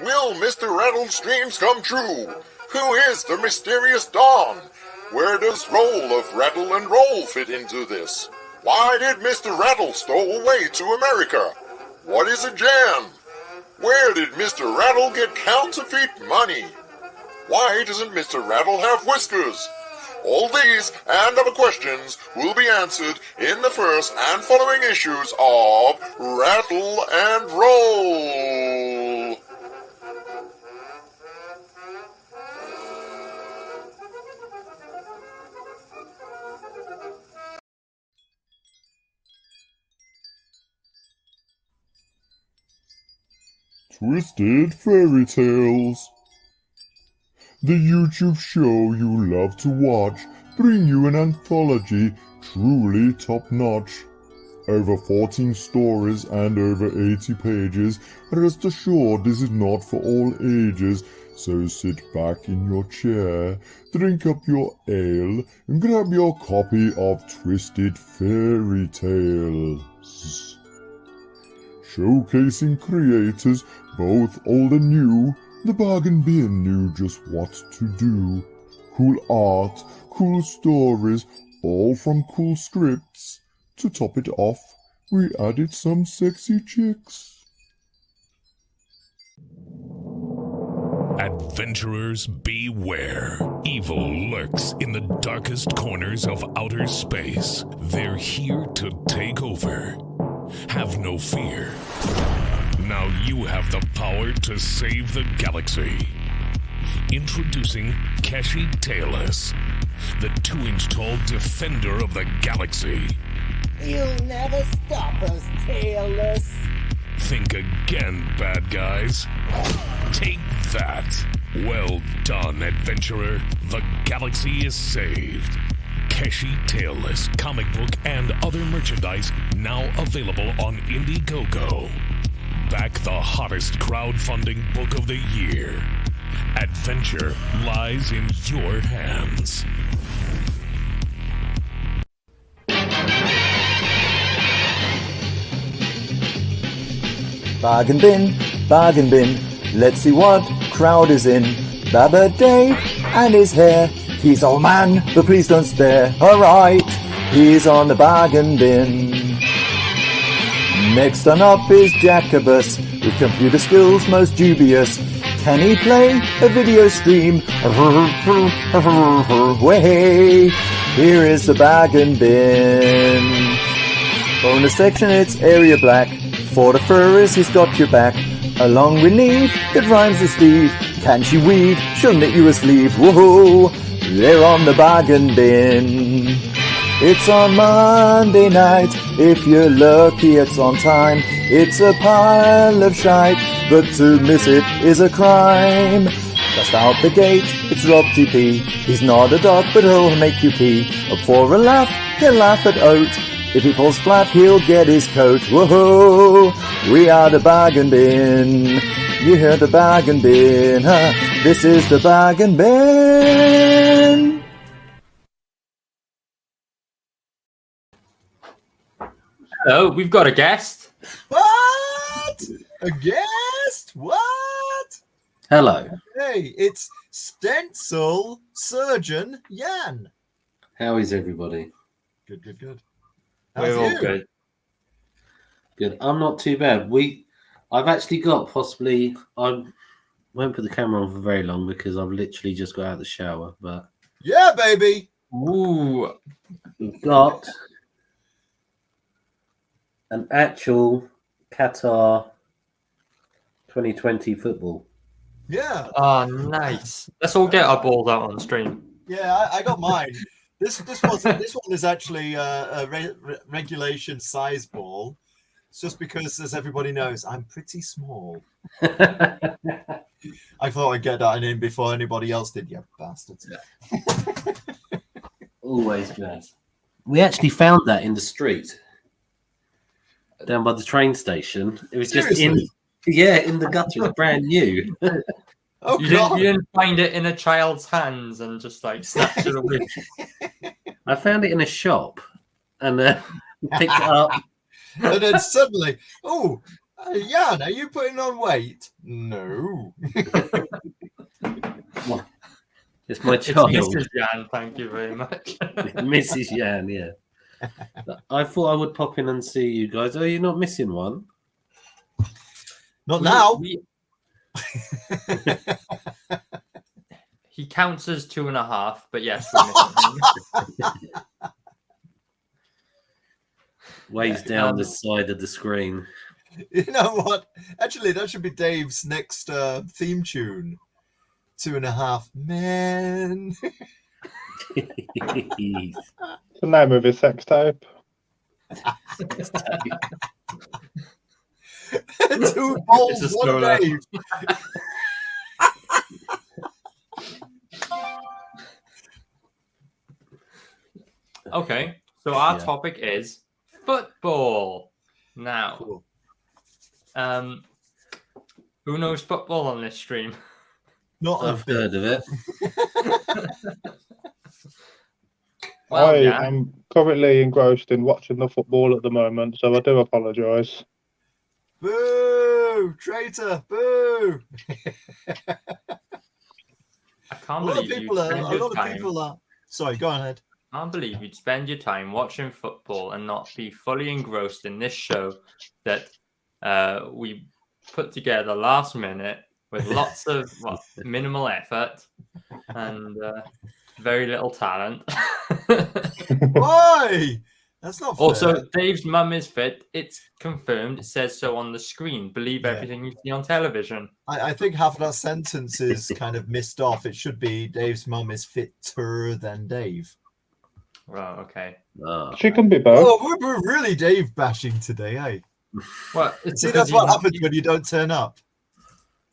Will Mr. Rattle's dreams come true? Who is the mysterious Don? Where does role of Rattle and Roll fit into this? Why did Mr. Rattle stow away to America? What is a jam? Where did Mr. Rattle get counterfeit money? Why doesn't Mr. Rattle have whiskers? All these and other questions will be answered in the first and following issues of Rattle and Roll. Twisted Fairy Tales. The YouTube show you love to watch bring you an anthology truly top-notch. Over 14 stories and over 80 pages. Rest assured this is not for all ages, so sit back in your chair, drink up your ale, and grab your copy of Twisted Fairy Tales. Showcasing creators, both old and new, the Bargain Bin knew just what to do. Cool art, cool stories, all from cool scripts. To top it off, we added some sexy chicks. Adventurers beware. Evil lurks in the darkest corners of outer space. They're here to take over. Have no fear. Now you have the power to save the galaxy. Introducing Keshi Tailless, the 2-inch tall defender of the galaxy. You'll never stop us, Tailless. Think again, bad guys. Take that. Well done, adventurer. The galaxy is saved. Keshi Tailless comic book and other merchandise now available on Indiegogo. Back the hottest crowdfunding book of the year. Adventure lies in your hands. Bargain bin, let's see what crowd is in. Baba Dave and his hair, he's old man, but please don't stare. Alright, he's on the bargain bin. Next on up is Jacobus, with computer skills most dubious. Can he play a video stream? Way, here is the bargain bin. Bonus section, it's area black. For the furries, he's got your back. Along with Neve, that rhymes with Steve. Can she weave? She'll knit you a sleeve. Whoa, they're on the bargain bin. It's on Monday night. If you're lucky, it's on time. It's a pile of shite, but to miss it is a crime. Just out the gate, it's Rob TP. He's not a dog, but he'll make you pee. Up for a laugh, he'll laugh at Oat. If he falls flat, he'll get his coat. Whoa, we are the bargain bin. You hear the bargain bin, huh? This is the bargain bin. Hello, we've got a guest. What? A guest? What? Hello. Hey, it's Stencil Surgeon Jan. How is everybody? Good. We're all good. Good. I'm not too bad. I've actually got possibly. I won't put the camera on for very long because I've literally just got out of the shower. But Yeah, baby. Ooh, we've got an actual Qatar 2020 football. Yeah. oh, nice. Let's all get our balls out on stream. Yeah, I got mine. This one is actually a regulation size ball. It's just because, as everybody knows, I'm pretty small. I thought I'd get that in before anybody else did, you bastards. Always glad. We actually found that in the street down by the train station. It was just in the gutter. It's brand new. Oh, You God. didn't find it in a child's hands and just like snatch it away. I found it in a shop and picked it up. And then suddenly, Jan, are you putting on weight? No. It's my It's child. Mrs. Jan, thank you very much. Mrs. Yan, yeah. I thought I would pop in and see you guys. Oh, you're not missing one? Not now. He counts as 2.5, but yes, we're missing him. Waves down the side of the screen. You know what? Actually, that should be Dave's next theme tune. 2.5 men. The name of his sex tape. 2 balls, 1 Dave. Okay, so our topic is football. Now, Cool. Who knows football on this stream? Not I've heard of it. Well, I yeah. am currently engrossed in watching the football at the moment, so I do apologise. Boo! Traitor! Boo! I can't believe A lot of people are. Sorry, go on ahead. I can't believe you'd spend your time watching football and not be fully engrossed in this show that we put together last minute with lots of minimal effort and very little talent. Why? That's not fair. Also, Dave's mum is fit. It's confirmed. It says so on the screen. Believe everything you see on television. I think half of that sentence is kind of missed off. It should be Dave's mum is fitter than Dave. Well, okay. She can be both. Oh, we're really Dave bashing today, eh? Well, See, that's what happens when you don't turn up.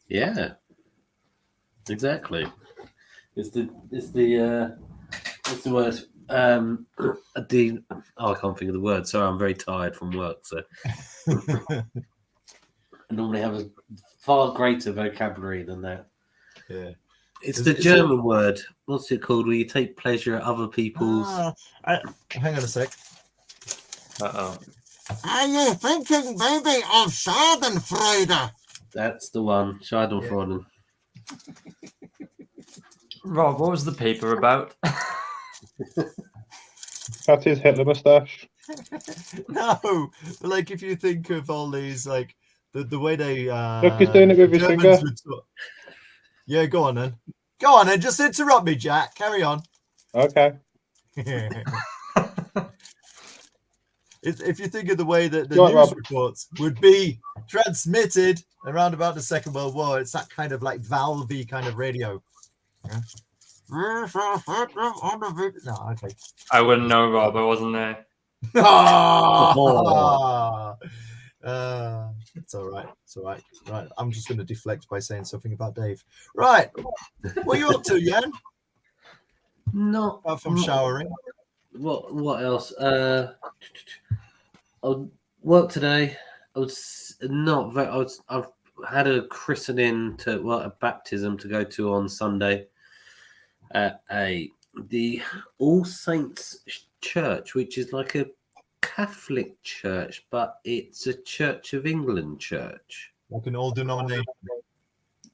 Yeah. Exactly. It's the what's the word? I can't think of the word. Sorry, I'm very tired from work, so I normally have a far greater vocabulary than that. Yeah. It's the German word. What's it called? Where you take pleasure at other people's. Hang on a sec. Uh-oh. Are you thinking maybe of Schadenfreude? That's the one. Schadenfreude. Rob, what was the paper about? That's his Hitler moustache. No, but like if you think of all these, like the way they Look, he's doing it with his Germans finger. would talk. Yeah, go on then. Go on then. Just interrupt me, Jack. Carry on. Okay. If you think of the way that the Right, news Rob. reports would be transmitted around about the Second World War, it's that kind of like valve-y kind of radio. Yeah. No, okay. I wouldn't know, Rob. I wasn't there. It's all right. It's all right. Right. I'm just going to deflect by saying something about Dave. Right. What are you up to, Jan? Not Apart from showering. What else? I worked today. I've had a christening a baptism to go to on Sunday at the All Saints Church, which is like a Catholic church, but it's a Church of England church. Like an old denomination.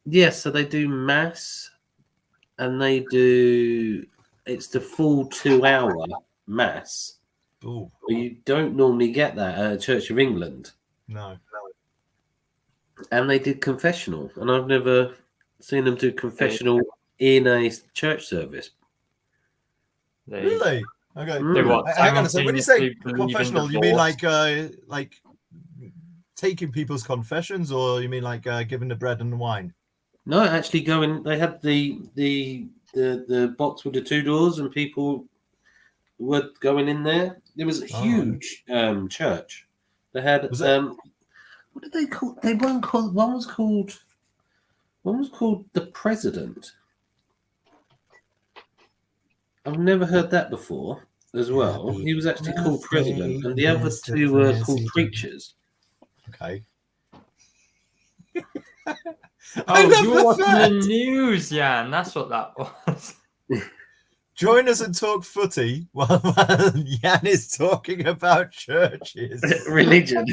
Yes, so they do mass, and it's the full 2-hour mass. Ooh, You don't normally get that at a Church of England. no. And they did confessional, and I've never seen them do confessional in a church service. Really? Okay. They what, Hang on a second. When you say simultaneously believe in confessional, you mean divorce? like taking people's confessions, or you mean like giving the bread and the wine? No, actually going. They had the box with the 2 doors, and people were going in there. It was a huge church. They had what did they call? They weren't called. One was called the President. I've never heard that before as well. He was actually called President, and the other 2 were called Preachers. Okay. Oh, you were watching the news, Jan. That's what that was. Join us and talk footy while Jan is talking about churches. Religion.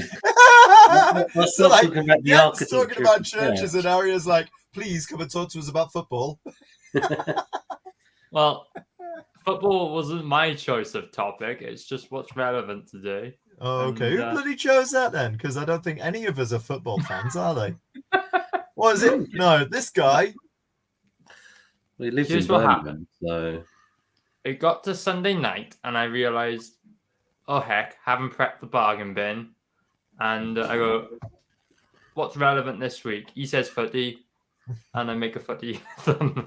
was So, not like, talking about the Gets architecture. talking of about the churches church. and areas like, please come and talk to us about football. Well, football wasn't my choice of topic. It's just what's relevant today. Oh, okay. And, Who bloody chose that then? Because I don't think any of us are football fans, are they? What is it? No, this guy. Well, he lives Here's in what Birmingham, so It got to Sunday night, and I realised, oh heck, haven't prepped the bargain bin. And I go, what's relevant this week? He says footy, and I make a footy thumbnail.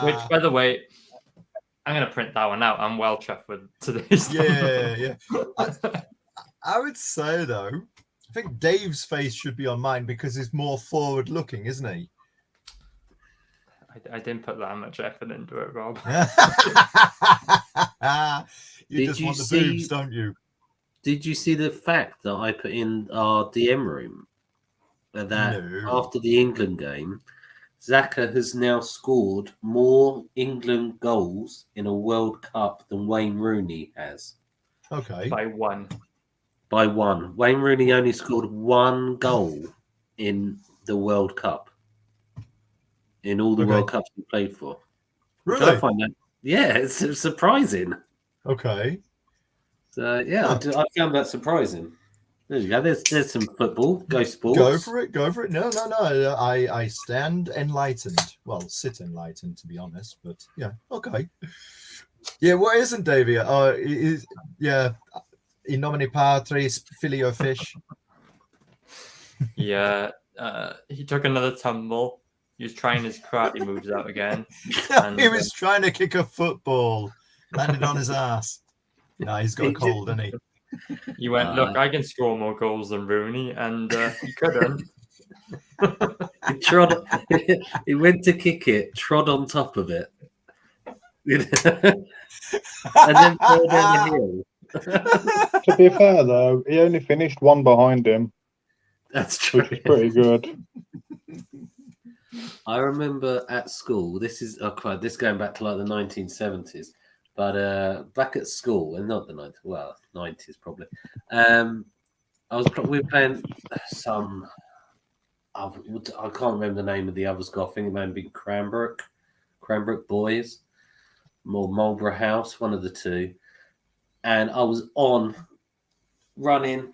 Which, by the way, I'm going to print that one out. I'm well chuffed with today's thumbnail. I would say, though, I think Dave's face should be on mine because he's more forward-looking, isn't he? I didn't put that much effort into it, Rob. You just want the boobs, don't you? Did you see the fact that I put in our DM room that after the England game, Xhaka has now scored more England goals in a World Cup than Wayne Rooney has? Okay. By one. By one. Wayne Rooney only scored one goal in the World Cup. In all the World Cups he played for. Really? I find that, yeah, it's surprising. Okay. So, yeah, I found that surprising. There you go. There's some football. Go sports. Go for it. Go for it. No. I stand enlightened. Well, sit enlightened, to be honest. But yeah, okay. Yeah, what isn't Davey? In nomine Patris filio fish. Yeah, he took another tumble. He was trying his karate moves out again. He was trying to kick a football. Landed on his ass. No, he's got a cold, hasn't he? He went, look, I can score more goals than Rooney, and he couldn't. He went to kick it, trod on top of it, and then fell down the hill. To be fair, though, he only finished one behind him. That's true. Which is pretty good. I remember at school, this going back to like the 1970s, but back at school, and not the 90s, well, 90s probably. We were playing some, I can't remember the name of the other school. I think it might have been Cranbrook Boys, or Marlborough House, one of the two. And I was on running,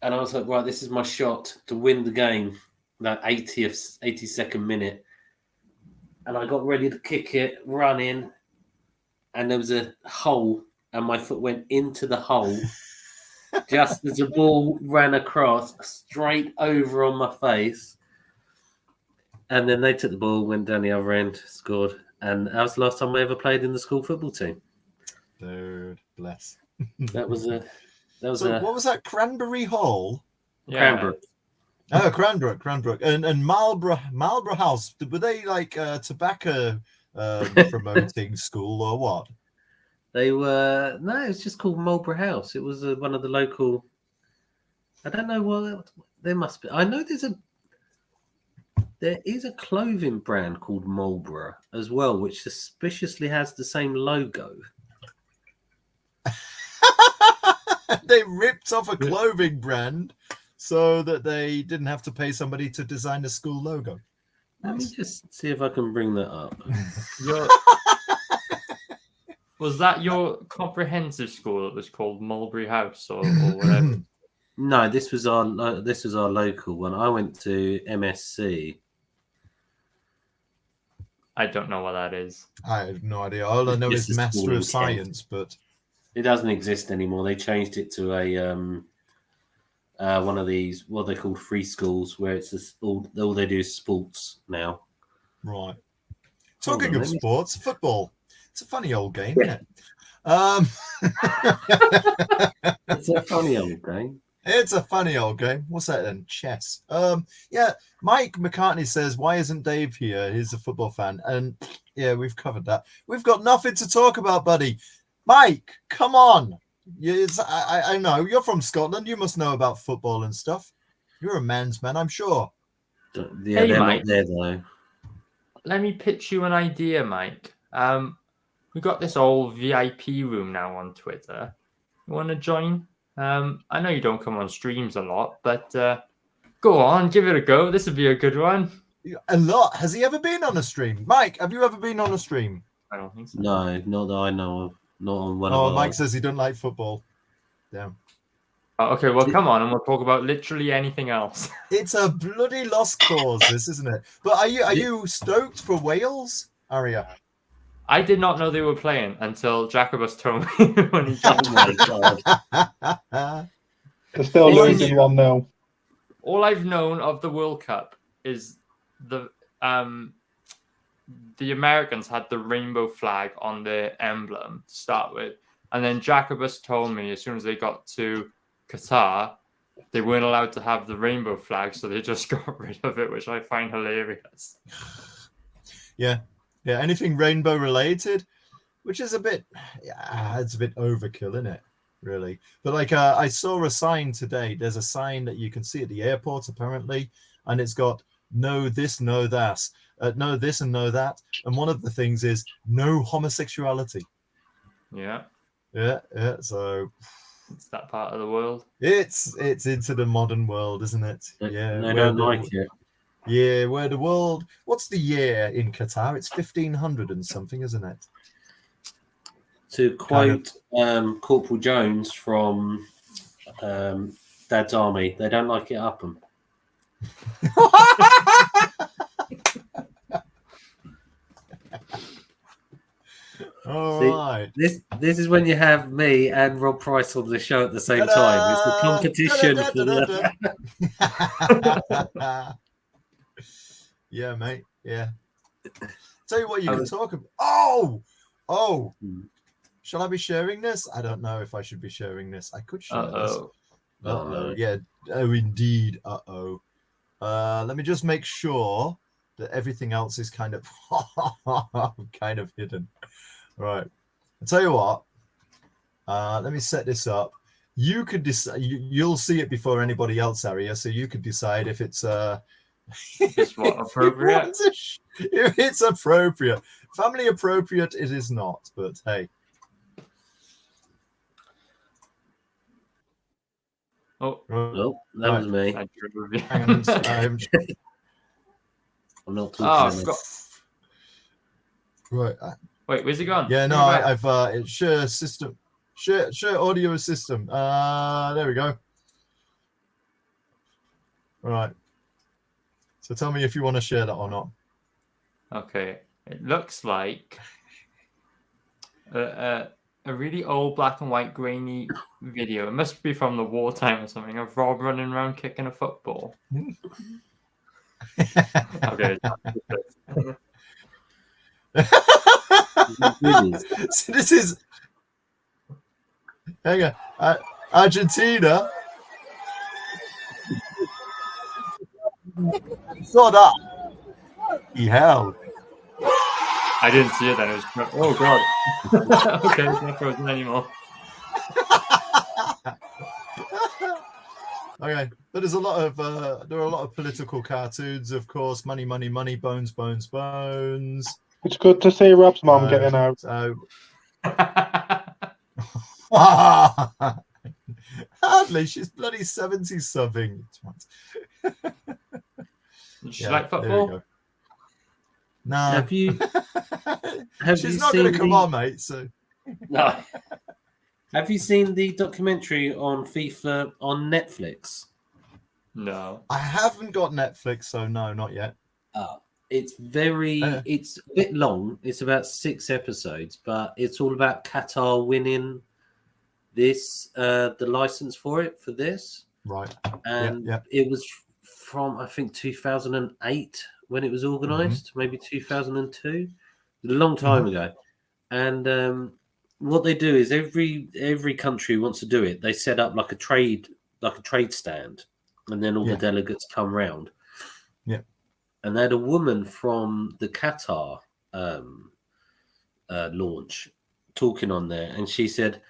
and I was like, right, this is my shot to win the game. That 82nd minute, and I got ready to kick it, running, and there was a hole, and my foot went into the hole just as the ball ran across straight over on my face. And then they took the ball, went down the other end, scored, and that was the last time I ever played in the school football team. Dude, bless. What was that? Cranberry Hall? Yeah. Cranbrook. Oh, Cranbrook, and Marlborough House. Were they like tobacco promoting school or what? They were no. It's just called Marlborough House. It was one of the local. I don't know what there must be. I know there is a clothing brand called Marlborough as well, which suspiciously has the same logo. They ripped off a clothing brand so that they didn't have to pay somebody to design a school logo. Let me just see if I can bring that up. Was that your comprehensive school that was called Mulberry House or whatever? No, this was our local one. I went to MSC. I don't know what that is. I have no idea. All I know is Master of Science, but it doesn't exist anymore. They changed it to a one of these, what they call free schools, where it's just all they do is sports now. Right. Talking of sports, football. It's a funny old game, isn't it? It's a funny old game. It's a funny old game. What's that then? Chess. Yeah. Mike McCartney says, "Why isn't Dave here? He's a football fan." And yeah, we've covered that. We've got nothing to talk about, buddy. Mike, come on. I know you're from Scotland. You must know about football and stuff. You're a man's man, I'm sure. Yeah, they're not there though. Let me pitch you an idea, Mike. We've got this old VIP room now on Twitter. You want to join? I know you don't come on streams a lot, but go on, give it a go. This would be a good one. A lot. Has he ever been on a stream? Mike, have you ever been on a stream? I don't think so. No, not that I know of. Not on one Oh, of Mike ours. says he doesn't like football. Damn. Oh, okay, well, come on, and we'll talk about literally anything else. It's a bloody lost cause, this, isn't it? But are you stoked for Wales, Aria? I did not know they were playing until Jacobus told me when he told Oh my god. They're still All I losing knew- 1-0. All I've known of the World Cup is the Americans had the rainbow flag on their emblem to start with, and then Jacobus told me as soon as they got to Qatar, they weren't allowed to have the rainbow flag, so they just got rid of it, which I find hilarious. Yeah, anything rainbow related, which is a bit, it's a bit overkill, isn't it? Really. But like, I saw a sign today. There's a sign that you can see at the airport apparently, and it's got no this, no that, no this and no that, and one of the things is no homosexuality. Yeah, So it's that part of the world. it's into the modern world, isn't it? Yeah, They don't like it. Yeah, where the world. What's the year in Qatar? It's 1500 and something, isn't it? To quote Corporal Jones from Dad's Army, they don't like it up 'em. All See, right. This is when you have me and Rob Price on the show at the same time. It's the competition for the. Yeah, mate. Yeah. Tell you what, you can talk about. Oh. Shall I be sharing this? I don't know if I should be sharing this. I could share this. Uh-oh. Yeah. Oh, indeed. Uh-oh. Let me just make sure that everything else is kind of hidden. Right. I'll tell you what. Let me set this up. You could decide. You'll see it before anybody else, Aria. So you could decide if it's It's what, appropriate? If it's appropriate. Family appropriate, it is not. But hey. Oh, Oh, that was me. I drew you. And, I'm not Oh, talking. I've got... right. Wait, where's he gone? Yeah, no, Bring him back. I've share system, share audio system. There we go. All right. So tell me if you want to share that or not. Okay, it looks like a really old black and white grainy video. It must be from the wartime or something of Rob running around kicking a football. Okay. So this is hang on, Argentina. Saw that. He held. I didn't see it then. It was oh god. Okay, it's not frozen anymore. Okay, but there's a lot of there are a lot of political cartoons, of course. Money, money, money. Bones, bones, bones. It's good to see Rob's mum getting out. So hardly, she's bloody 70 something. Does she like football? Nah. Have you She's not going to come on, mate. So no. Have you seen the documentary on FIFA on Netflix? No. I haven't got Netflix, so no, not yet. It's it's a bit long. It's about 6 episodes, but it's all about Qatar winning this the license for this. Right. And it was from I think 2008 when it was organized, maybe 2002, a long time ago. And what they do is every country who wants to do it, they set up like a trade stand, and then all the delegates come round. Yeah. And they had a woman from the Qatar launch talking on there, and she said,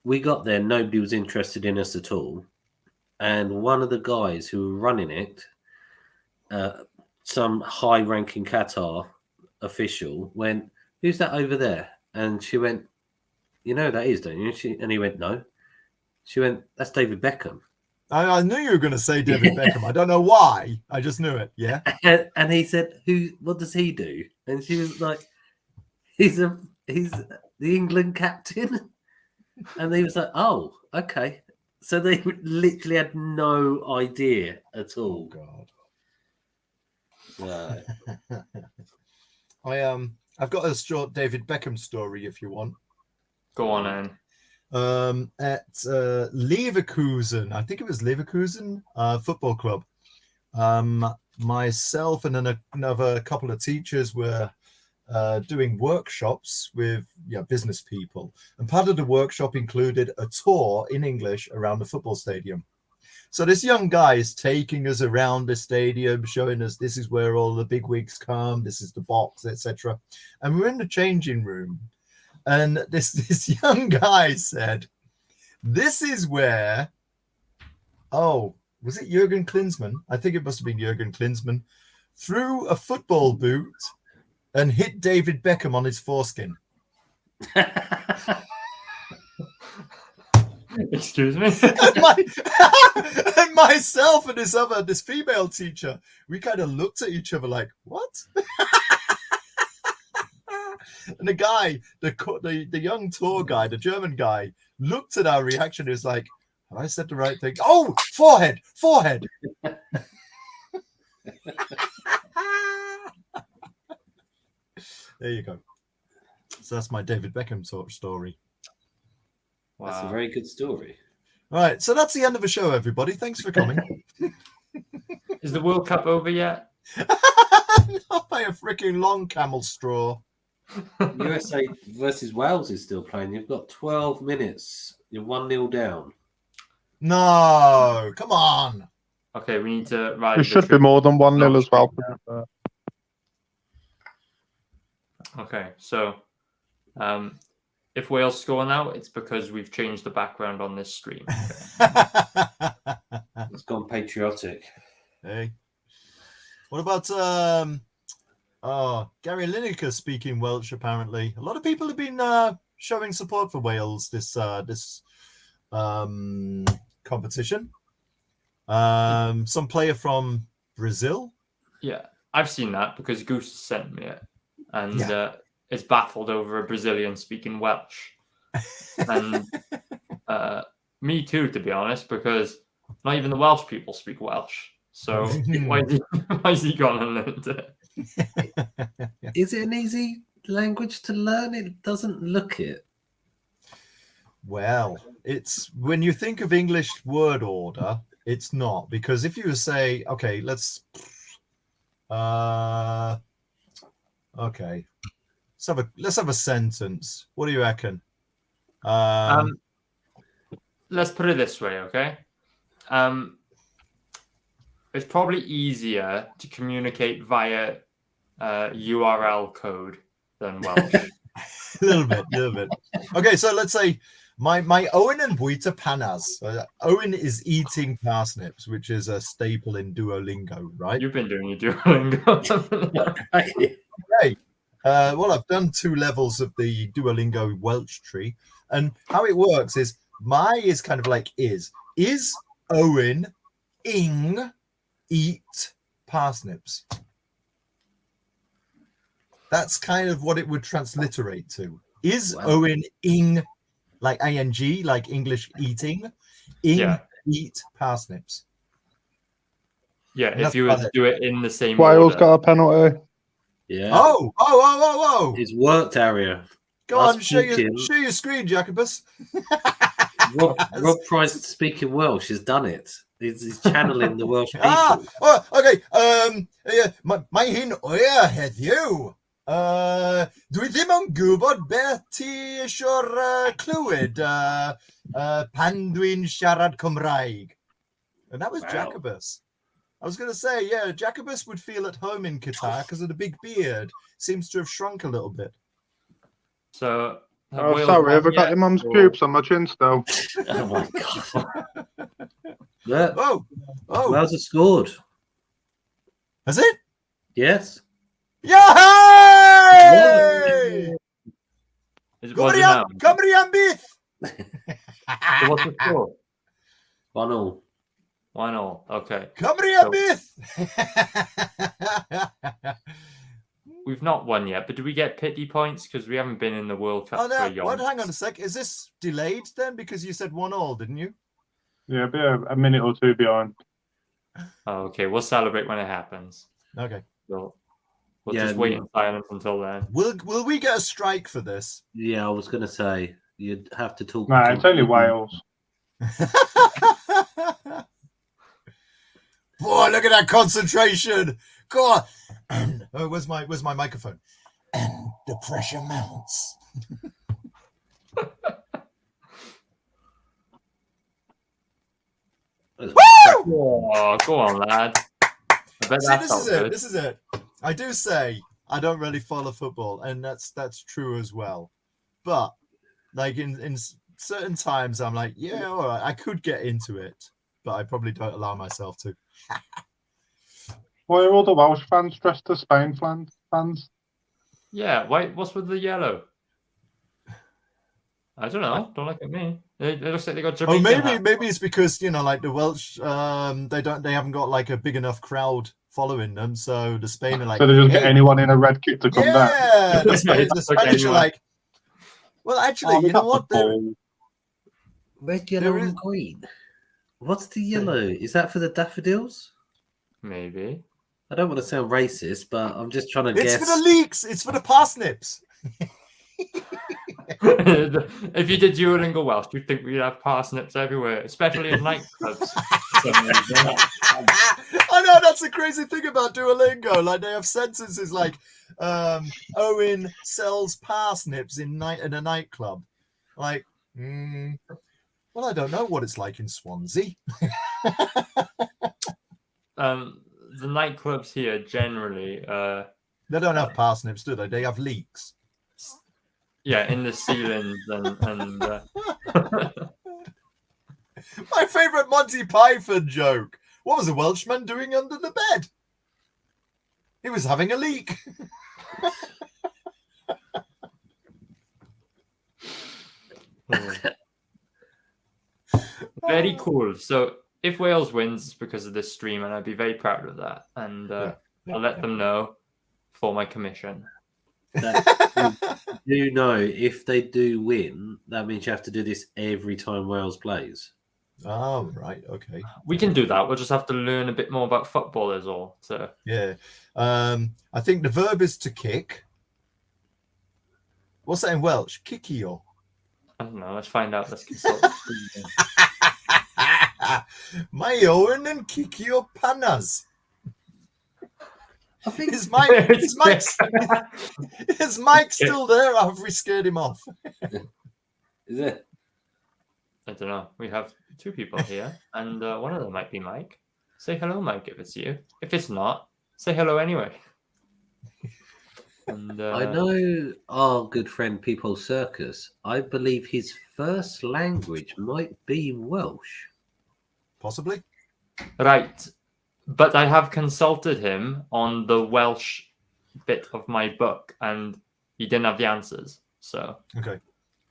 "We got there, nobody was interested in us at all, and one of the guys who were running it, some high-ranking Qatar official, went, 'Who's that over there?' And she went, 'You know who that is, don't you?' And he went, 'No.' She went, "That's David Beckham." I knew you were going to say David Beckham. I don't know why. I just knew it. Yeah. And he said, "Who? What does he do?" And she was like, "He's the England captain." And he was like, "Oh, okay." So they literally had no idea at all. God. I've got a short David Beckham story if you want. Go on, Anne. At Leverkusen, I think it was Leverkusen football club. Myself and another couple of teachers were doing workshops with business people, and part of the workshop included a tour in English around the football stadium. So this young guy is taking us around the stadium, showing us this is where all the big wigs come, this is the box, etc. And we're in the changing room, and this young guy said, "This is where," was it Jurgen Klinsmann? I think it must have been Jurgen Klinsmann, threw a football boot and hit David Beckham on his foreskin. Excuse me. And myself and this female teacher, we kind of looked at each other like, what? And the guy, the young tour guy, the German guy, looked at our reaction. He was like, have I said the right thing? Oh, forehead. There you go. So that's my David Beckham story. Wow. That's a very good story. All right, so that's the end of the show, everybody. Thanks for coming. Is the World Cup over yet? Not by a freaking long camel straw. USA versus Wales is still playing. You've got 12 minutes. You're 1-0 down. No, come on. Okay, we need to ride. It should be more than 1-0 as well. Okay, so if Wales score now, it's because we've changed the background on this stream. It's gone patriotic. Hey, what about Gary Lineker speaking Welsh? Apparently, a lot of people have been showing support for Wales this competition. Some player from Brazil. Yeah, I've seen that because Goose sent me it, and it's baffled over a Brazilian speaking Welsh, and me too, to be honest, because not even the Welsh people speak Welsh. So why is he gone and learned it? Is it an easy language to learn? It doesn't look it. Well, it's when you think of English word order, it's not, because if you say, okay, let's have a sentence. What do you reckon? Let's put it this way, okay? It's probably easier to communicate via URL code than Welsh. A little bit. Okay, so let's say my Owen and Buita panas. Owen is eating parsnips, which is a staple in Duolingo, right? You've been doing your Duolingo. Okay. Well, I've done 2 levels of the Duolingo Welsh tree, and how it works is my is kind of like is Owen ing eat parsnips. That's kind of what it would transliterate to. Is Owen ing, like ing, like English eating, eat parsnips. Yeah, if you were to do it in the same Wales order. got a penalty. Yeah. Oh! It's worked, Aria. Go on, show your screen, Jacobus. Rob Price speaking Welsh has done it. He's channeling the Welsh people. Okay. Mae hi'n oer heddiw. Dwi ddim yn gwybod beth ti eisiau clywed pan dwi'n siarad Cymraeg. And that was Jacobus. I was going to say, Jacobus would feel at home in Qatar because of the big beard. Seems to have shrunk a little bit. So, sorry, have I got your mum's pubes on my chin still? Oh my god! Yeah. Oh! Wales has scored. Has it? Yes. Yay! Is it was it now? Cymru am byth! So what's the score? 1-1. 1-1. Okay. Cymru So- Myth! We've not won yet, but do we get pity points because we haven't been in the World Cup Oh, for no. a What? yonks? Hang on a sec. Is this delayed then? Because you said 1-1, didn't you? Yeah, be a minute or two behind. Oh, okay, we'll celebrate when it happens. Okay. We'll Yeah, just wait in silence until then. Will we get a strike for this? Yeah, I was going to say, you'd have to talk. Nah, it's only Wales. Boy, look at that concentration. God. Oh, where's my microphone? And the pressure mounts. Woo! Oh, go on, lad. I bet See, that this felt is it. good. This is it. I do say I don't really follow football, and that's true as well. But like in certain times, I'm like, yeah, all right, I could get into it, but I probably don't allow myself to. Why are all the Welsh fans dressed as Spain fans? Yeah, what's with the yellow? I don't know. Don't look at me. It looks like they got Oh, Jamaican hats. maybe it's because like the Welsh, they haven't got like a big enough crowd following them, so the Spain are like, So they just get hey, anyone in a red kit to come down. yeah, the Spanish Just look are anyone. like, well, actually, Oh, you know what? Red, yellow, There is- and green. What's the yellow? Is that for the daffodils? Maybe. I don't want to sound racist, but I'm just trying to It's guess. for the leeks. It's for the parsnips. If you did Duolingo Welsh, you'd think we'd have parsnips everywhere, especially in nightclubs. For some reason. I know that's the crazy thing about Duolingo. Like they have sentences like Owen sells parsnips in a nightclub. Like, well, I don't know what it's like in Swansea. The nightclubs here generally, They don't have parsnips, do they? They have leeks. yeah, in the ceilings and My favorite Monty Python joke. What was a Welshman doing under the bed? He was having a leak. very cool. So if Wales wins, it's because of this stream, and I'd be very proud of that. And I'll let them know for my commission. You know, if they do win, that means you have to do this every time Wales plays. Oh, right. Okay. We can do that. We'll just have to learn a bit more about football, is all. So Yeah. I think the verb is to kick. What's that in Welsh? Kikio. I don't know. Let's find out. Let's consult. My Owen and Kikio Panas. I think Is Mike still there? Or have we scared him off? Is it? I don't know. We have two people here, and one of them might be Mike. Say hello, Mike, if it's you. If it's not, say hello anyway. And I know our good friend People Circus. I believe his first language might be Welsh. Possibly. Right. But I have consulted him on the Welsh bit of my book, and he didn't have the answers. So Okay.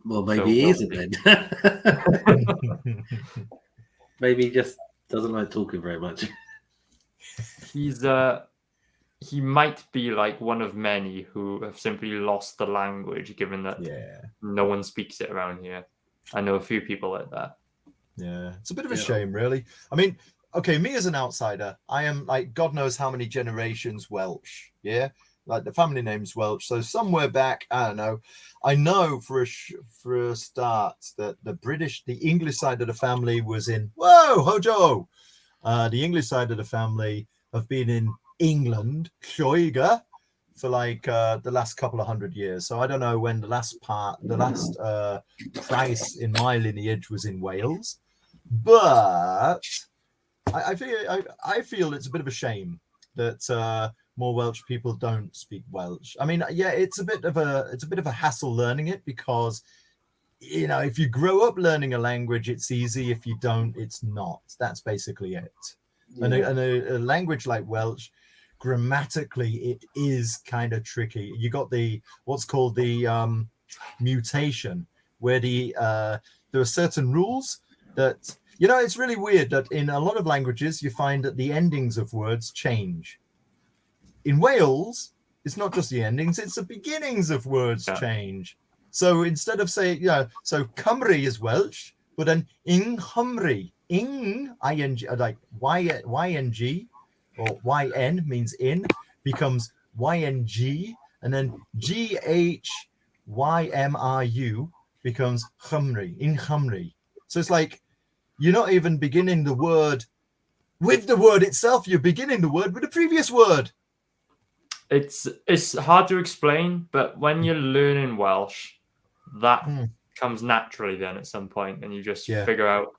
Well, maybe So he we'll isn't then. Maybe he just doesn't like talking very much. he might be like one of many who have simply lost the language, given that no one speaks it around here. I know a few people like that. Yeah, it's a bit of a shame, really. I mean, okay, me as an outsider, I am like God knows how many generations Welsh. Yeah, like the family name's Welsh. So somewhere back, I don't know. I know for a start that the English side of the family was in. Whoa, Hojo! The English side of the family have been in England, Lloegr, for like the last couple of 100 years. So I don't know when the last price in my lineage was in Wales, but I feel it's a bit of a shame that more Welsh people don't speak Welsh. I mean, yeah, it's a bit of a hassle learning it because if you grow up learning a language, it's easy. If you don't, it's not. That's basically it. Yeah. And a language like Welsh, grammatically, it is kind of tricky. You got what's called the mutation, where there are certain rules that, you know, it's really weird that in a lot of languages you find that the endings of words change. In Wales, it's not just the endings, it's the beginnings of words change. So instead of saying, so Cymru is Welsh, but then in Cymru, ing, ing, like Y-N-G, or Y-N means in, becomes Y-N-G, and then G-H-Y-M-R-U becomes Cymru, in Cymru. So it's like, you're not even beginning the word with the word itself, you're beginning the word with the previous word. It's hard to explain, but when you're learning Welsh, that comes naturally then at some point, and you just figure out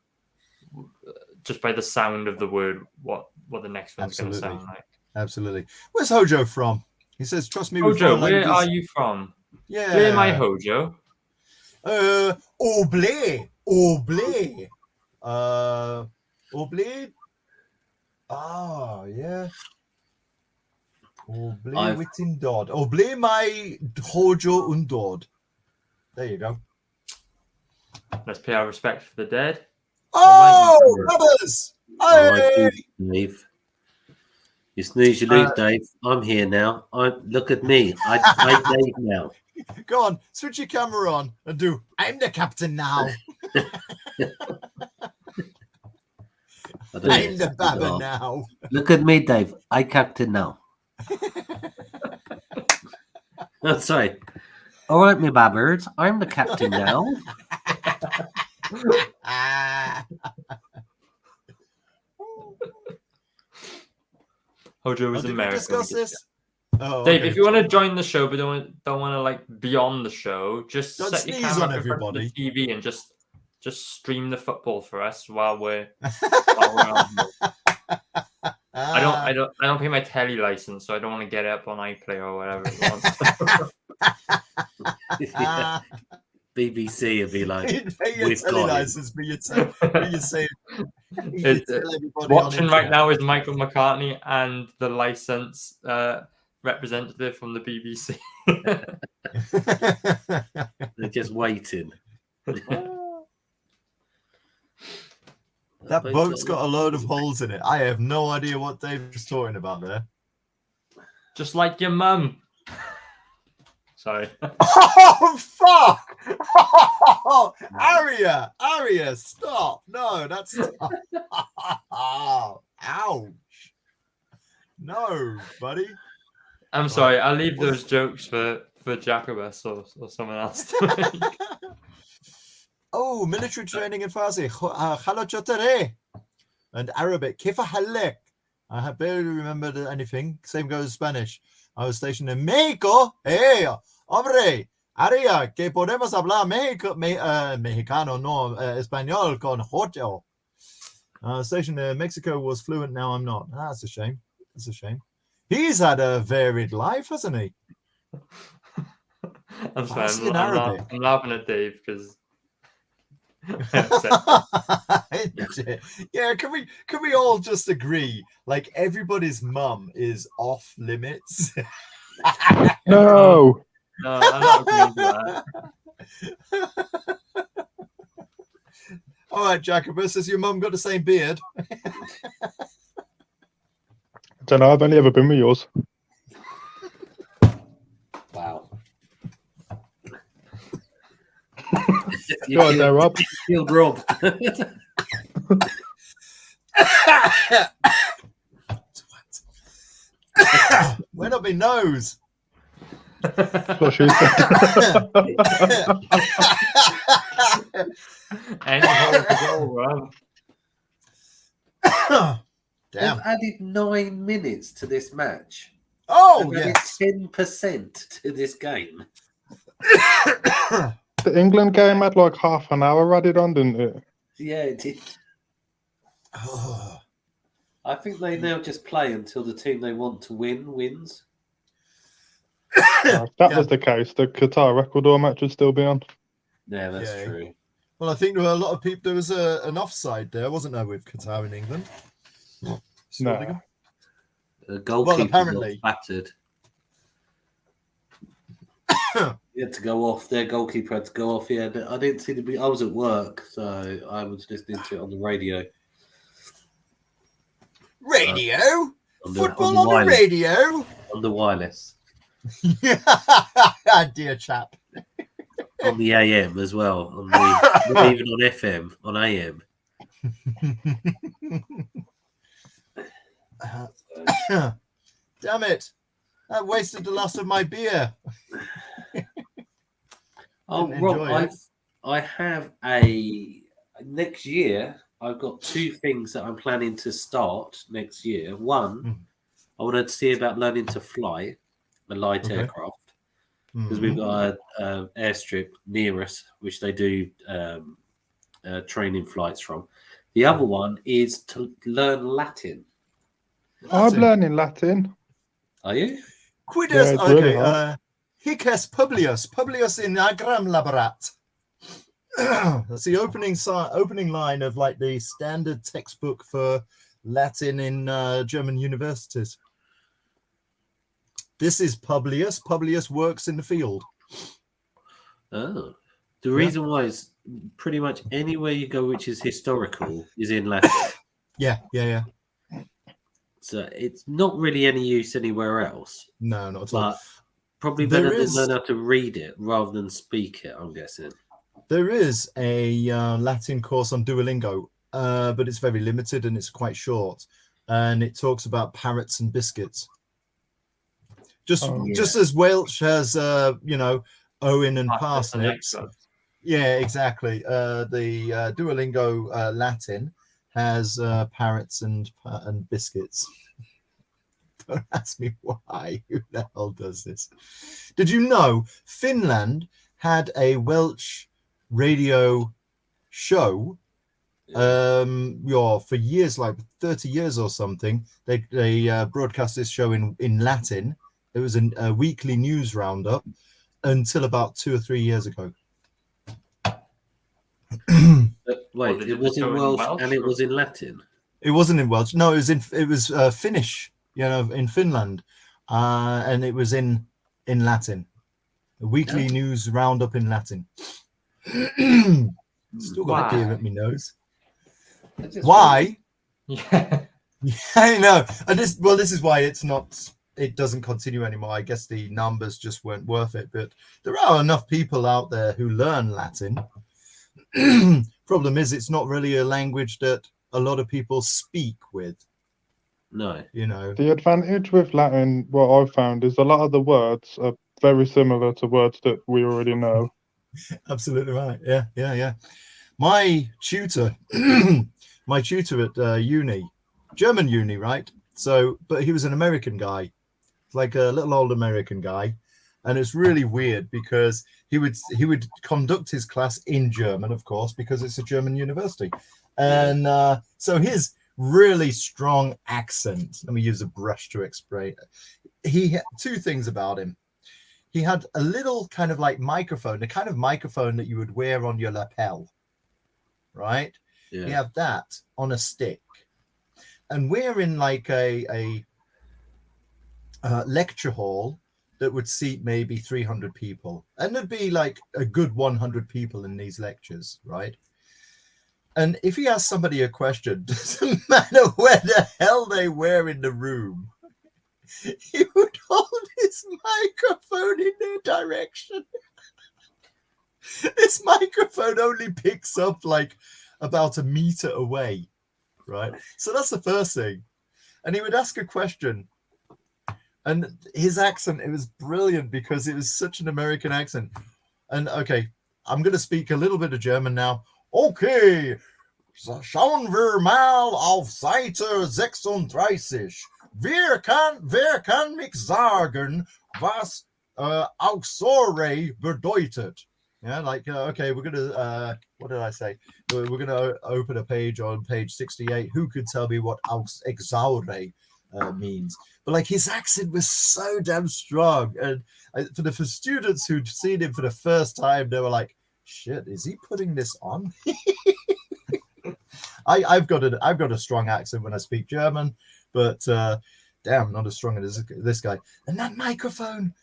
just by the sound of the word what the next one's going to sound like. Absolutely. Where's Hojo from? He says, "Trust me." Hojo, where are you from? Yeah. Play my Hojo. Oblé. Oblé. Ah, yeah. Oblé within Dodd. Oblé my Hojo undod. There you go. Let's pay our respect for the dead. Oh, brothers! Hey! Dave. You snooze, you lose, Dave. I'm here now. Look at me. I Dave now. Go on, switch your camera on and do. I'm the captain now. I'm the babber now. Look at me, Dave. I captain now. Oh, sorry. All right, me babbers. I'm the captain now. Hojo was American. Discuss this. Oh, Dave, if you want to join the show but don't want to like be on the show, just set your camera up in front of the TV and just stream the football for us while we're on. I don't pay my telly license, so I don't want to get it up on iPlayer or whatever it wants. BBC would be like, we've got license, but you say watching right now is Michael McCartney and the license representative from the BBC. They're just waiting. That boat's got a load of holes in it. I have no idea what Dave was talking about there. Just like your mum. Sorry. Oh, fuck! Oh, Aria, stop. No, that's... Oh, ouch. No, buddy. I'm sorry. I'll leave those jokes for Jacobus or someone else to make. Oh, military training in Farsi. Khalo and Arabic. Kifa halek. I barely remembered anything. Same goes Spanish. I was stationed in Mexico. Hey, hombre, Aria, que podemos hablar mexicano, no español con Jojo. Stationed in Mexico, was fluent. Now I'm not. That's a shame. That's a shame. He's had a varied life, hasn't he? I'm sorry. I'm laughing at Dave because. Yeah, can we all just agree? Like everybody's mum is off limits. No. No, I'm not agreeing to that. All right, Jacobus, has your mum got the same beard? I don't know. I've only ever been with yours. Wow. Go on there, Rob. Killed Rob. Went up my nose. What she said. Damn. They've added 9 minutes to this match. Oh, yes. 10% to this game. The England game had like half an hour added on, didn't it? Yeah, it did. I think they now just play until the team they want to win wins. If that was the case, the Qatar Ecuador match would still be on. Yeah, that's true. Well, I think there were a lot of people. There was an offside there, wasn't there, with Qatar in England? No. The goalkeeper apparently got battered. He had to go off. Their goalkeeper had to go off. Yeah, I didn't see I was at work, so I was listening to it on the radio. Radio? Football the on the wireless. radio? On the wireless. Dear chap. On the AM as well. Not even on FM, on AM. Damn it. I wasted the last of my beer. Rob, I have next year. I've got two things that I'm planning to start next year. One, I wanted to see about learning to fly a light aircraft because we've got an airstrip near us, which they do training flights from. The other one is to learn Latin. I'm learning Latin. Are you? Quidus, Yeah, really Hic est Publius in agram laborat. That's the opening line of like the standard textbook for Latin in German universities. This is Publius. Publius works in the field. Oh, the reason why is pretty much anywhere you go which is historical is in Latin. Yeah. So it's not really any use anywhere else. No, not at all. But probably better to learn how to read it rather than speak it, I'm guessing. There is a Latin course on Duolingo, but it's very limited and it's quite short. And it talks about parrots and biscuits. Just as Welsh has, Owen and parsnips. Yeah, exactly. The Duolingo Latin has parrots and biscuits. Don't ask me why. Who the hell does this? Did you know Finland had a Welsh radio show for years, like 30 years or something? They broadcast this show in Latin. It was a weekly news roundup until about 2 or 3 years ago. Wait, it was in Welsh and it was in Latin? It wasn't in Welsh. No, it was Finnish, in Finland. And it was in Latin. A weekly news roundup in Latin. Still got a beer at my nose. Why? Yeah. I know. And this is why it doesn't continue anymore. I guess the numbers just weren't worth it. But there are enough people out there who learn Latin. Problem is, it's not really a language that a lot of people speak with. No. The advantage with Latin, what I've found, is a lot of the words are very similar to words that we already know. Absolutely right. Yeah. My tutor at uni, German uni, right? So, but he was an American guy, like a little old American guy. And it's really weird because he would conduct his class in German, of course, because it's a German university. And so his really strong accent, let me use a brush to explain. He had two things about him. He had a little kind of like microphone, the kind of microphone that you would wear on your lapel, right? Yeah. You have that on a stick. And we're in like a lecture hall that would seat maybe 300 people. And there'd be like a good 100 people in these lectures, right? And if he asked somebody a question, doesn't matter where the hell they were in the room, he would hold his microphone in their direction. This microphone only picks up like about a meter away, right? So that's the first thing. And he would ask a question. And his accent, it was brilliant because it was such an American accent. And okay, I'm going to speak a little bit of German now. Okay, schauen wir mal auf Seite 36. Wer kann mich sagen, was Auxore bedeutet? Yeah, like, okay, we're going to, what did I say? We're going to open a page on page 68. Who could tell me what exaure means? But like his accent was so damn strong. And for the students who'd seen him for the first time, they were like, shit, is he putting this on? I've got a strong accent when I speak German, but damn, not as strong as this guy. And that microphone,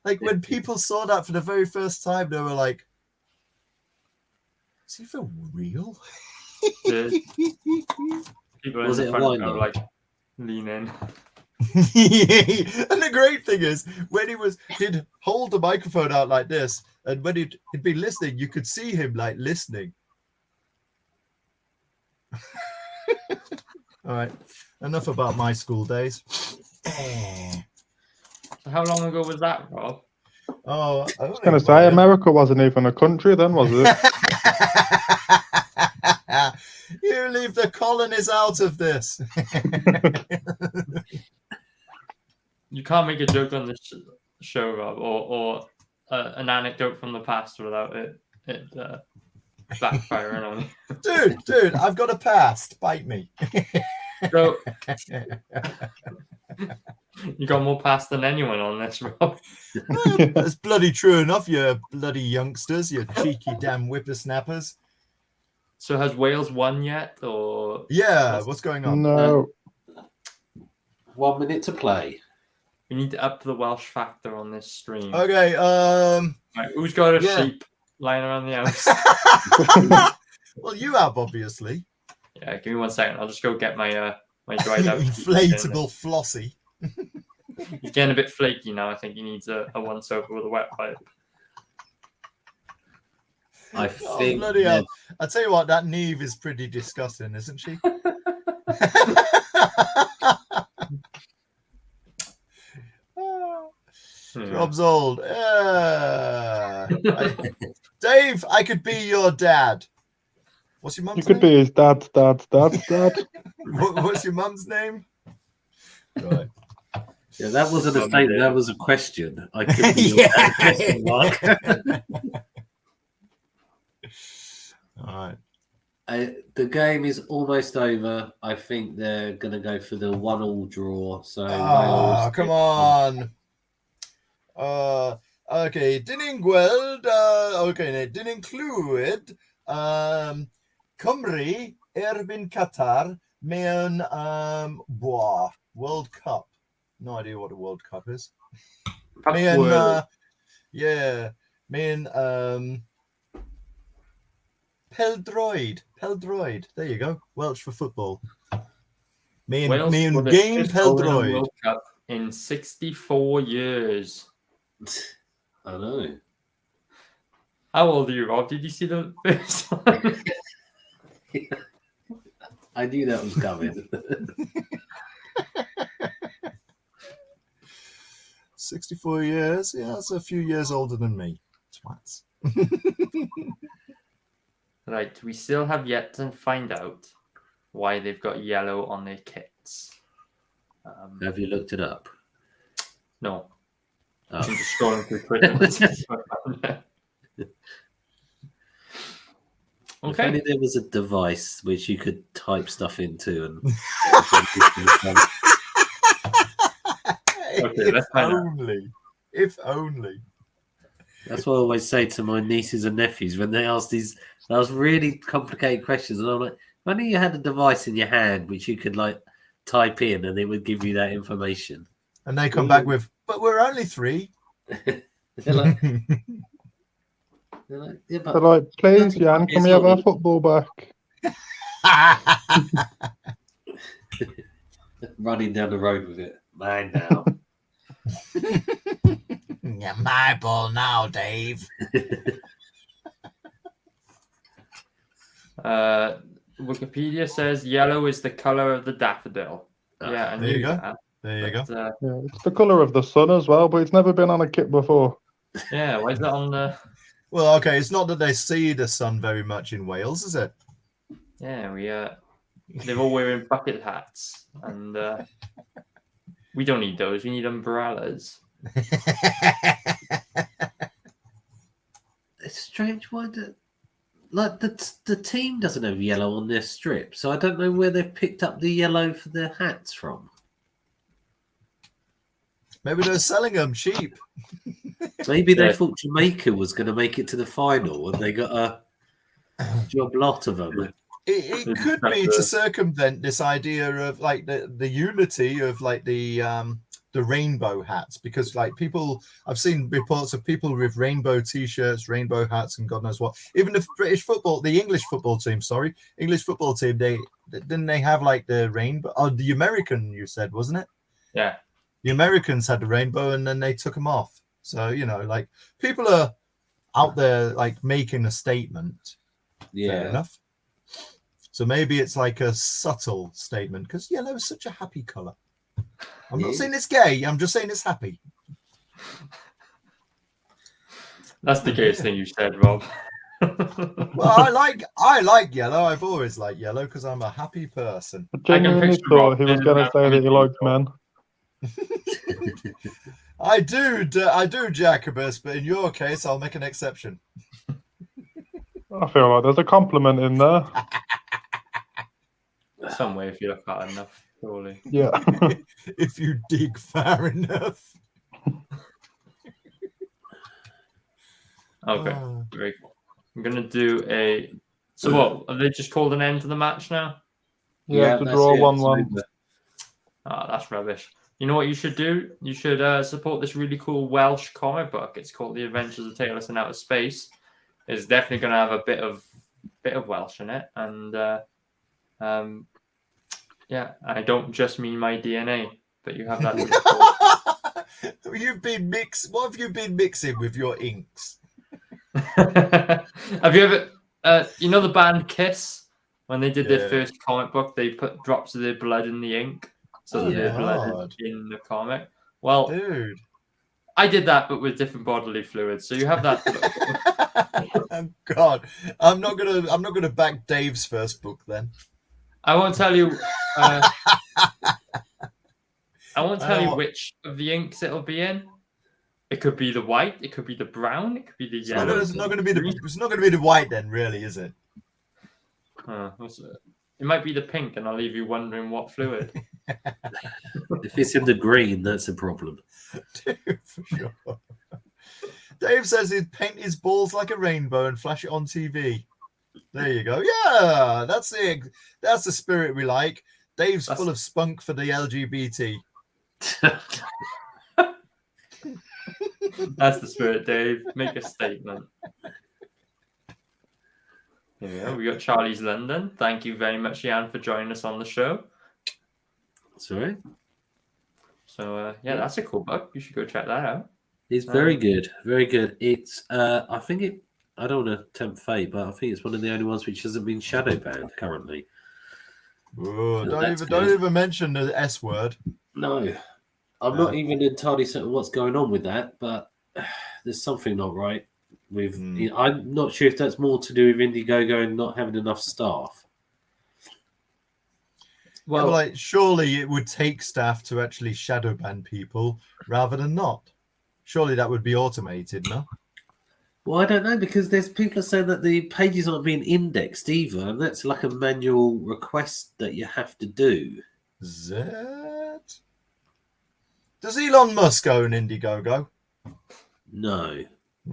Like when people saw that for the very first time, they were like, "Is he for real?" The people Was in it the a front row wind-up? like lean in. And the great thing is when he'd hold the microphone out like this, and when he'd be listening, you could see him like listening. All right, enough about my school days. So how long ago was that, Rob? Oh, I was going to say, America wasn't even a country then, was it? You leave the colonies out of this. You can't make a joke on this show, Rob, or an anecdote from the past without it backfiring on you. Dude, I've got a past. Bite me. So you got more past than anyone on this, Rob. That's bloody true enough, you bloody youngsters, you cheeky damn whippersnappers. So has Wales won yet, or Yeah, what's going on? No. 1 minute to play. we need to up the Welsh factor on this stream? Okay, Right, who's got a yeah. sheep lying around the house? Well, you have, obviously. Yeah, give me 1 second. I'll just go get my my dried out Inflatable Flossie. He's getting a bit flaky now. I think he needs a once over with a wet pipe. I Oh, think. bloody hell. I tell you what, that Neve is pretty disgusting, isn't she? Rob's old. Dave, I could be your dad. What's your mum's You could name? be his dad. What's your mum's name? Right. Yeah, that wasn't a statement. That was a question. I could be your dad, question mark. All right. The game is almost over. I think they're going to go for the 1-1 draw. So Oh, come on. Okay, didn't gweld, okay, didn't include Cymru erbyn Qatar mewn World Cup. No idea what a World Cup is. Mewn yeah, mewn Peldroid. There you go. Welsh for football. Mewn game Peldroid. World Cup in 64 years. I know. How old are you, Rob? Did you see the first one? I knew that was coming. 64 years. Yeah, that's a few years older than me. Twats. Right, we still have yet to find out why they've got yellow on their kits. Have you looked it up? No. Oh. I'm just scrolling through Twitter. If only there was a device which you could type stuff into and Okay, let's find out. If only. That's what I always say to my nieces and nephews when they ask those really complicated questions, and I'm like, if only you had a device in your hand which you could like type in and it would give you that information. And they come back with, but we're only 3. They're like, yeah, They're like, please, Jan, can we have our football back? Running down the road with it. Mine now. Yeah, my ball now, Dave. Wikipedia says yellow is the color of the daffodil. Yeah, I there you knew go. that. There you go. Yeah, it's the colour of the sun as well, but it's never been on a kit before. Yeah, why is that on the... Well, okay, it's not that they see the sun very much in Wales, is it? Yeah, they're all wearing bucket hats, and we don't need those. We need umbrellas. It's strange. Why the team doesn't have yellow on their strip, so I don't know where they've picked up the yellow for their hats from. Maybe they're selling them cheap. Maybe they thought Jamaica was going to make it to the final, and they got a job lot of them. It could be to circumvent this idea of like the unity of like the the rainbow hats, because like people, I've seen reports of people with rainbow t-shirts, rainbow hats, and God knows what. Even the English football team, they have like the rainbow. Oh, the American, you said, wasn't it? Yeah. The Americans had the rainbow, and then they took them off. So like people are out there like making a statement. Yeah. Fair enough. So maybe it's like a subtle statement, because yellow is such a happy color. I'm not saying it's gay. I'm just saying it's happy. That's the gayest thing you said, Rob. Well, I like yellow. I've always liked yellow because I'm a happy person. I genuinely picture thought Rob he was in going to that say that he movie, liked men. I do, Jacobus, but in your case, I'll make an exception. I feel like there's a compliment in there. Some way, if you look hard enough, surely. Yeah. If you dig far enough. Okay, very cool. I'm gonna do a. So what? Have they just called an end to the match now? Yeah, to draw 1-1. Oh, that's rubbish. You know what you should do? You should support this really cool Welsh comic book. It's called The Adventures of Taylor in Outer Space. It's definitely going to have a bit of Welsh in it, and yeah, I don't just mean my DNA, but you have that. What have you been mixing with your inks? Have you ever, you know, the band Kiss, when they did their first comic book, they put drops of their blood in the ink, so that their blood is in the comic. Well, dude, I did that, but with different bodily fluids. So you have that. Oh, God, I'm not gonna back Dave's first book then. I won't tell you. I won't tell you which of the inks it'll be in. It could be the white. It could be the brown. It could be the yellow. It's not going to be the white then, really, is it? It might be the pink, and I'll leave you wondering what fluid. If it's in the green, that's a problem. Dude, for sure. Dave says he'd paint his balls like a rainbow and flash it on TV. There you go. Yeah, that's the spirit we like. Dave's full of spunk for the LGBT. That's the spirit, Dave. Make a statement. Here we go. We got Charlie's London. Thank you very much, Jan, for joining us on the show. Sorry. So yeah, that's a cool book. You should go check that out. It's very good, very good. It's I don't want to tempt fate, but I think it's one of the only ones which hasn't been shadow banned currently. Oh, don't even mention the S word. No, I'm not even entirely certain what's going on with that, but there's something not right with. I'm not sure if that's more to do with Indiegogo and not having enough staff. Well, like surely it would take staff to actually shadow ban people rather than not. Surely that would be automated, no? Well, I don't know, because there's people saying that the pages aren't being indexed either, and that's like a manual request that you have to do. Does Elon Musk own Indiegogo? No.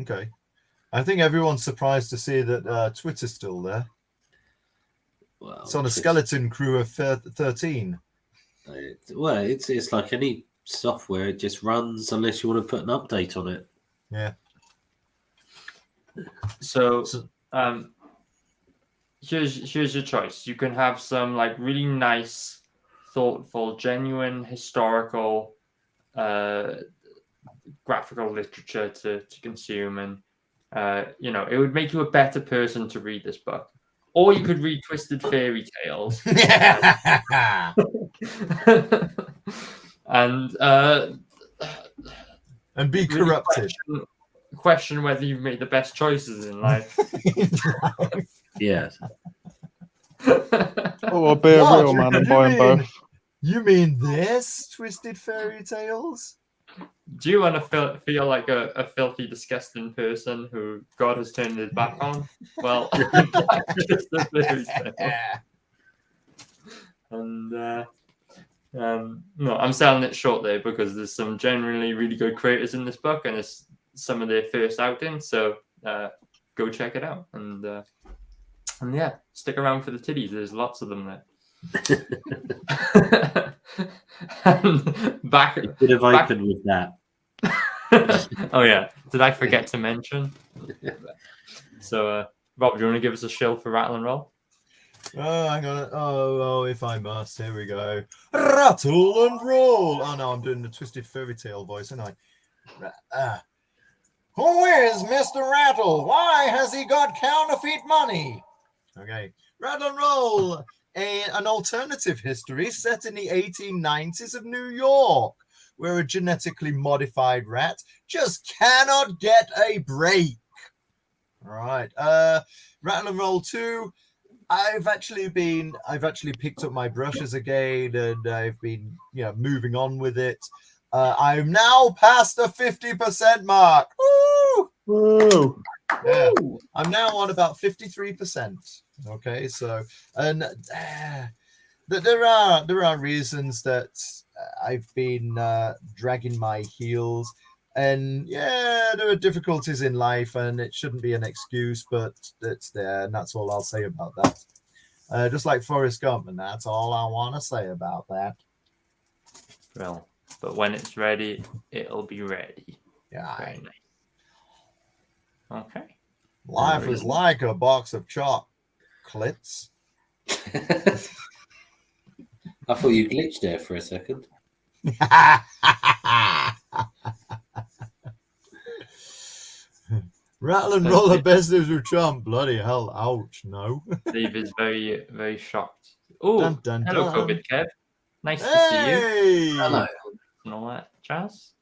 Okay. I think everyone's surprised to see that Twitter's still there. Well, it's on a skeleton crew of 13. Well, it's like any software. It just runs unless you want to put an update on it. Yeah. So here's your choice. You can have some like really nice, thoughtful, genuine, historical, graphical literature to consume, and it would make you a better person to read this book. Or you could read Twisted Fairy Tales. And be corrupted. Question whether you've made the best choices in life. Yes. Or be a real man and buy them both. You mean this Twisted Fairy Tales? Do you want to feel like a filthy, disgusting person who God has turned his back on? Well, just a fairy tale. And no, I'm selling it short there because there's some genuinely really good creators in this book, and it's some of their first outing. So go check it out, and yeah, stick around for the titties. There's lots of them there. back. You could have back- opened with that. Oh yeah, did I forget to mention? So, Rob, do you want to give us a shill for Rattle and Roll? Oh, hang on. Oh, if I must. Here we go. Rattle and roll. Oh, no, I'm doing the Twisted Fairy Tale voice, aren't I? Who is Mr. Rattle? Why has he got counterfeit money? Okay. Rattle and roll. An alternative history set in the 1890s of New York, where a genetically modified rat just cannot get a break. All right. Rattle and roll 2. I've actually picked up my brushes again, and I've been moving on with it. I'm now past the 50% mark. Woo! Woo! Yeah, I'm now on about 53%. Okay, so and there are reasons that I've been dragging my heels. And yeah, there are difficulties in life, and it shouldn't be an excuse, but it's there, and that's all I'll say about that. Just like Forrest Gump, and that's all I want to say about that. Well, but when it's ready, it'll be ready. Yeah. Very nice. Okay. Life is like a box of chocolates. I thought you glitched there for a second. Rattle and roll the best news with Trump. Bloody hell. Ouch. No. Dave is very, very shocked. Oh, Dun, dun, hello, dun. COVID Kev. Nice to see you. Hey! Hello. And all that jazz.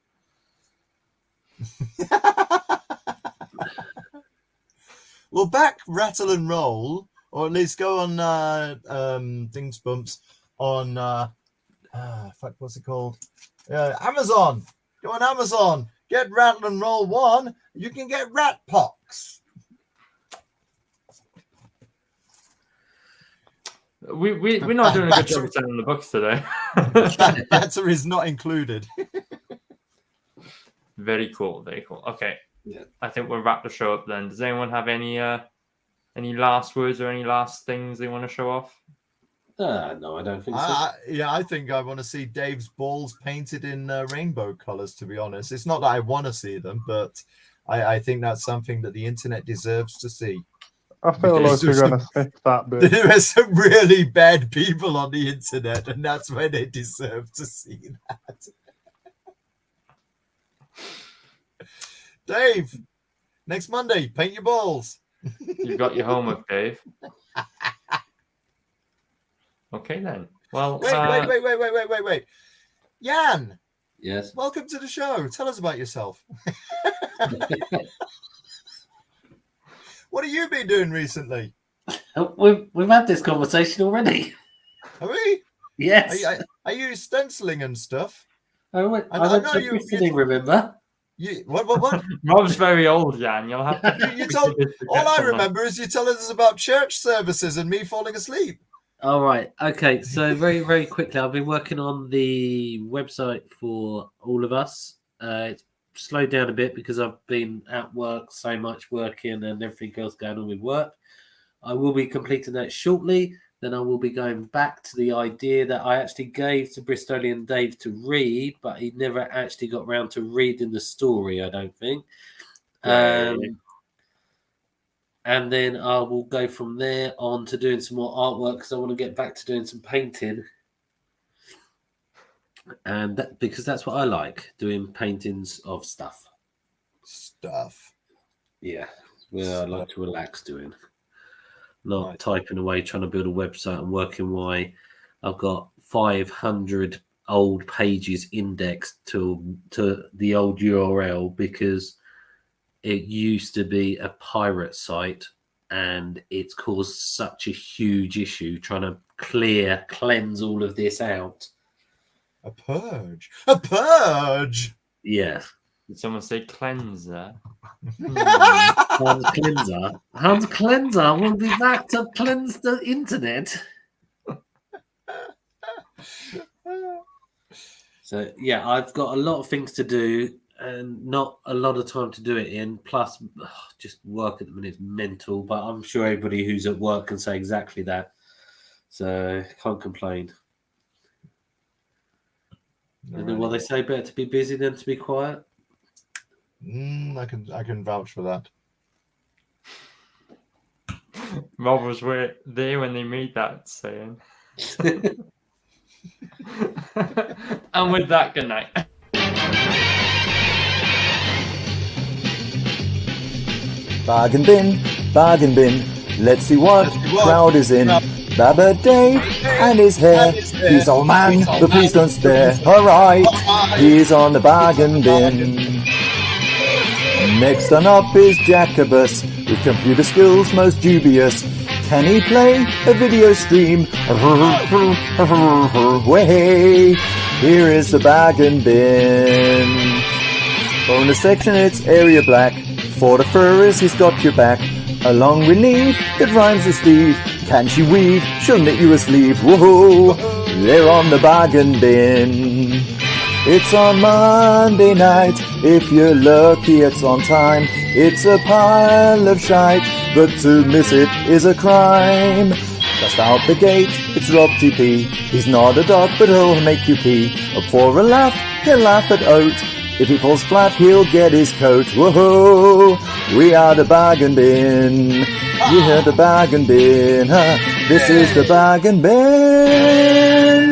Well, back rattle and roll, or at least go on things bumps on fuck, what's it called? Amazon. Go on Amazon. Get Rattle and Roll 1. You can get rat pox. We're not doing a good job of selling the books today. Batter is not included. Very cool, very cool. Okay. Yeah. I think we'll wrap the show up then. Does anyone have any last words or any last things they want to show off? No, I don't think so. I think I want to see Dave's balls painted in rainbow colors, to be honest. It's not that I want to see them, but I think that's something that the internet deserves to see. I feel like you're going to skip that bit. There are some really bad people on the internet, and that's why they deserve to see that. Dave, next Monday, paint your balls. You've got your homework, Dave. Okay, then. Well, wait. Jan. Yes. Welcome to the show. Tell us about yourself. What have you been doing recently? We've had this conversation already. Are we? Yes. Are you stenciling and stuff? I went I to christening, remember? What? Rob's very old, Jan. You'll have to. You told. All I remember is you telling us about church services and me falling asleep. All right. Okay. So very, very quickly, I've been working on the website for all of us. It's slowed down a bit because I've been at work so much working and everything else going on with work. I will be completing that shortly. Then I will be going back to the idea that I actually gave to Bristolian Dave to read, but he never actually got around to reading the story, I don't think. And then I will go from there on to doing some more artwork because I want to get back to doing some painting. And because that's what I like, doing paintings of stuff. Yeah, where I like to relax doing. Not typing away, trying to build a website and working why I've got 500 old pages indexed to the old URL because it used to be a pirate site and it's caused such a huge issue trying to cleanse all of this out. A purge. A purge. Yeah. Did someone say cleanser? Hans Cleanser will be back to cleanse the internet. So yeah, I've got a lot of things to do and not a lot of time to do it in. Plus, just work at the minute is mental. But I'm sure everybody who's at work can say exactly that. So can't complain. And then what they say, better to be busy than to be quiet. I can vouch for that. Rob was there when they made that saying. And with that, good night. Bargain bin. Let's see what crowd is in. Baba Dave and his hair. He's old man, but please don't stare. Alright, he's on the bargain bin. Next on up is Jacobus, with computer skills most dubious. Can he play a video stream? Way, here is the bargain bin. Bonus section, it's area black. For the furries, he's got your back. Along with Neve, that rhymes with Steve. Can she weave? She'll knit you a sleeve. Whoa, they're on the bargain bin. It's on Monday night. If you're lucky, it's on time. It's a pile of shite, but to miss it is a crime. Just out the gate, it's Rob TP. He's not a dog, but he'll make you pee. Up for a laugh, he'll laugh at Oat. If he falls flat, he'll get his coat. Whoa, we are the bargain bin. You hear the bargain bin, huh? This is the bargain bin.